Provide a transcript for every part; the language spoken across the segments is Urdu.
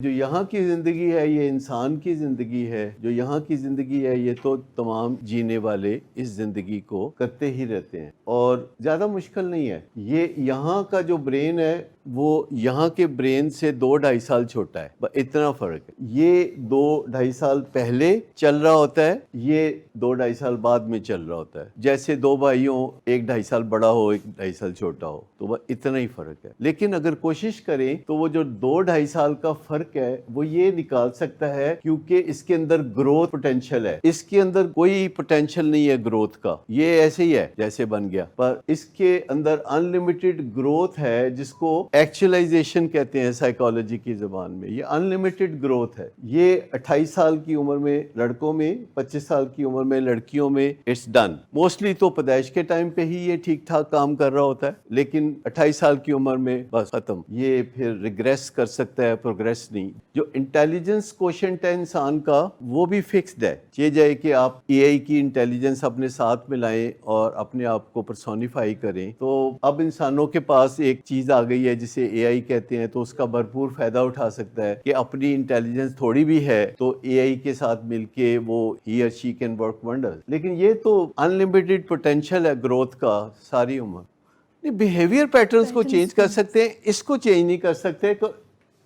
جو یہاں کی زندگی ہے یہ انسان کی زندگی ہے، جو یہاں کی زندگی ہے یہ تو تمام جینے والے اس زندگی کو کرتے ہی رہتے ہیں اور زیادہ مشکل نہیں ہے۔ یہ یہاں کا جو برین ہے وہ یہاں کے برین سے 2-2.5 سال چھوٹا ہے، اتنا فرق ہے۔ یہ 2-2.5 سال پہلے چل رہا ہوتا ہے، یہ 2-2.5 سال بعد میں چل رہا ہوتا ہے۔ جیسے دو بھائیوں، ایک 2.5 سال بڑا ہو، ایک 2.5 سال چھوٹا ہو، تو وہ اتنا ہی فرق ہے۔ لیکن اگر کوشش کریں تو وہ جو 2-2.5 سال کا فرق ہے وہ یہ نکال سکتا ہے کیونکہ اس کے اندر گروتھ پوٹینشیل ہے۔ اس کے اندر کوئی پوٹینشیل نہیں ہے گروتھ کا، یہ ایسے ہی ہے جیسے بن گیا، پر اس کے اندر انلمیٹڈ گروتھ ہے جس کو ایکچولائزیشن کہتے ہیں سائیکالوجی کی زبان میں۔ یہ انلمیٹڈ گروتھ ہے۔ یہ 28 سال کی عمر میں لڑکوں میں، 25 سال کی عمر میں لڑکیوں میں اٹس ڈن۔ موسٹلی تو پیدائش کے ٹائم پہ ہی یہ ٹھیک ٹھاک کام کر رہا ہوتا ہے، لیکن 28 سال کی عمر میں بس ختم۔ یہ پھر ریگریس کر سکتا ہے، پروگریس نہیں۔ جو انٹیلیجنس کوشنٹ ہے انسان کا وہ بھی فکسڈ ہے۔ یہ جائے کہ آپ اے آئی کی انٹیلیجنس اپنے ساتھ ملائیں اور اپنے آپ کو پرسونیفائی کریں، تو اب انسانوں کے پاس ایک چیز آ گئی ہے جسے اے آئی کہتے ہیں، تو اس کا بھرپور فائدہ اٹھا سکتا ہے کہ اپنی انٹیلیجنس تھوڑی بھی ہے تو اے آئی کے ساتھ مل کے وہ ہی اور شی کین ورک ونڈرز۔ لیکن یہ تو انلمیٹڈ پوٹینشیل ہے گروتھ کا ساری عمر۔ بیہیویئر پیٹرنز کو چینج کر سکتے ہیں، اس کو چینج نہیں کر سکتے۔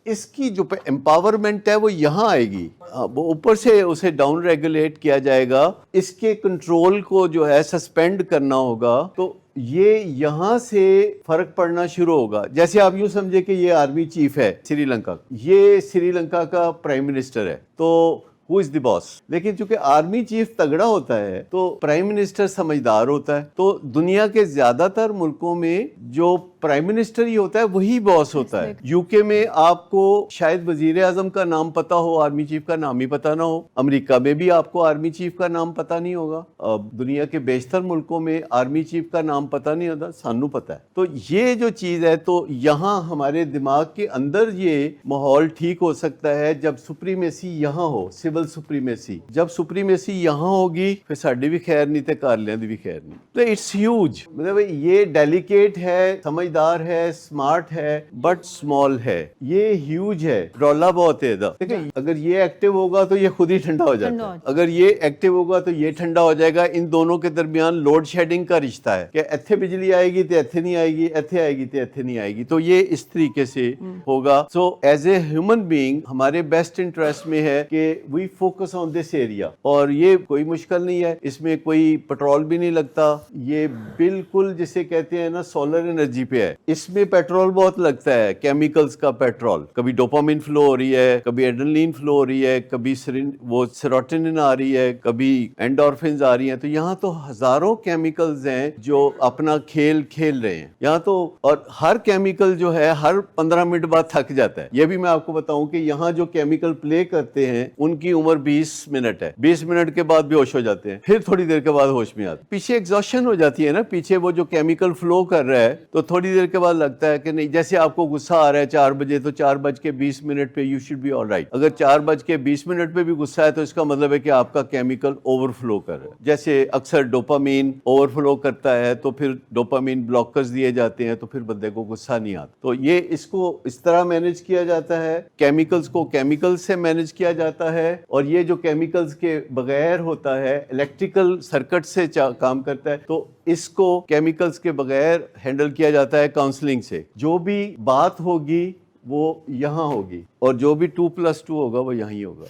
اس کی جو امپاورمنٹ ہے وہ یہاں آئے گی، وہ اوپر سے اسے ڈاؤن ریگولیٹ کیا جائے گا، اس کے کنٹرول کو جو ہے سسپینڈ کرنا ہوگا، تو یہ یہاں سے فرق پڑنا شروع ہوگا۔ جیسے آپ یوں سمجھے کہ یہ آرمی چیف ہے سری لنکا، یہ سری لنکا کا پرائم منسٹر ہے، تو who is the boss؟ لیکن چونکہ آرمی چیف تگڑا ہوتا ہے تو پرائم منسٹر سمجھدار ہوتا ہے، تو دنیا کے زیادہ تر ملکوں میں جو پرائم منسٹر ہی ہوتا ہے وہی باس ہوتا ہے۔ یو کے میں آپ کو شاید وزیر اعظم کا نام پتا ہو، آرمی چیف کا نام ہی پتا نہ ہو۔ امریکہ میں بھی آپ کو آرمی چیف کا نام پتا نہیں ہوگا۔ دنیا کے بیشتر ملکوں میں آرمی چیف کا نام پتا نہیں ہوتا، سانو پتا ہے۔ تو یہ جو چیز ہے، تو یہاں ہمارے دماغ کے اندر یہ ماحول ٹھیک ہو سکتا ہے جب سپریمیسی یہاں ہو، سول سپریمیسی۔ جب سپریمیسی یہاں ہوگی پھر ساڈی بھی خیر نہیں تے کارلیاں دی بھی خیر نہیں۔ تو اٹس ہیوج، مطلب یہ ڈیلیکیٹ ہے، سمجھدار ہے، سمارٹ ہے، بٹ سمال ہے۔ یہ ہیوج ہے، رولا بہت ہے۔ دیکھیں اگر یہ ایکٹیو ہوگا تو یہ خود ہی ٹھنڈا ہو جاتا ہے، اگر یہ ایکٹیو ہوگا تو یہ ٹھنڈا ہو جائے گا۔ ان دونوں کے درمیان لوڈ شیڈنگ کا رشتہ ہے کہ ایتھے بجلی آئے گی تو ایتھے نہیں آئے گی، ایتھے آئے گی تو ایتھے نہیں آئے گی، تو یہ اس طریقے سے ہوگا۔ So as a human being ہمارے بیسٹ انٹرسٹ میں ہے کہ we focus on this area, اور یہ کوئی مشکل نہیں ہے، اس میں کوئی پیٹرول بھی نہیں لگتا۔ یہ بالکل جسے کہتے ہیں نا سولر انرجی پہ ہے۔ اس میں پیٹرول بہت لگتا ہے، کیمیکلز کا پیٹرول، کبھی ڈوپامین فلو ہو رہی ہے، کبھی ایڈرنلین فلو ہو رہی ہے، کبھی وہ سیروٹونن آ رہی ہے، کبھی اینڈورفنز آ رہی ہیں۔ تو یہاں تو ہزاروں کیمیکلز ہیں جو اپنا کھیل کھیل رہے ہیں یہاں تو، اور ہر کیمیکل جو ہے ہر 15 منٹ بعد تھک جاتا ہے۔ یہ بھی میں آپ کو بتاؤں کہ یہاں جو کیمیکل پلے کرتے ہیں ان کی عمر 20 منٹ ہے، 20 منٹ کے بعد بے ہوش ہو جاتے ہیں، پھر تھوڑی دیر کے بعد ہوش میں آتے، پیچھے ایگزاسشن ہو جاتی ہے نا، پیچھے وہ جو کیمیکل فلو کر رہا ہے، تو تھوڑی دیر کے بعد لگتا ہے کہ نہیں، جیسے آپ کو غصہ آ رہا ہے 4 بجے، تو 4:20 پہ you should be all right. اگر 4:20 پہ بھی غصہ ہے تو اس کا مطلب ہے کہ آپ کا کیمیکل اوور فلو کر رہا ہے۔ جیسے اکثر ڈوپامین اوور فلو کرتا ہے تو پھر ڈوپامین بلاکرز دیے جاتے ہیں تو پھر بندے کو غصہ نہیں آتا۔ تو یہ اس کو اس طرح مینج کیا جاتا ہے، کیمیکلز کو کیمیکل سے مینج کیا جاتا ہے، اور یہ جو کیمیکلز کے بغیر ہوتا ہے الیکٹریکل سرکٹ سے کام کرتا ہے، تو اس کو کیمیکلز کے بغیر ہینڈل کیا جاتا ہے کاؤنسلنگ سے۔ جو بھی بات ہوگی وہ یہاں ہوگی، اور جو بھی 2+2 ہوگا وہ یہاں ہی ہوگا۔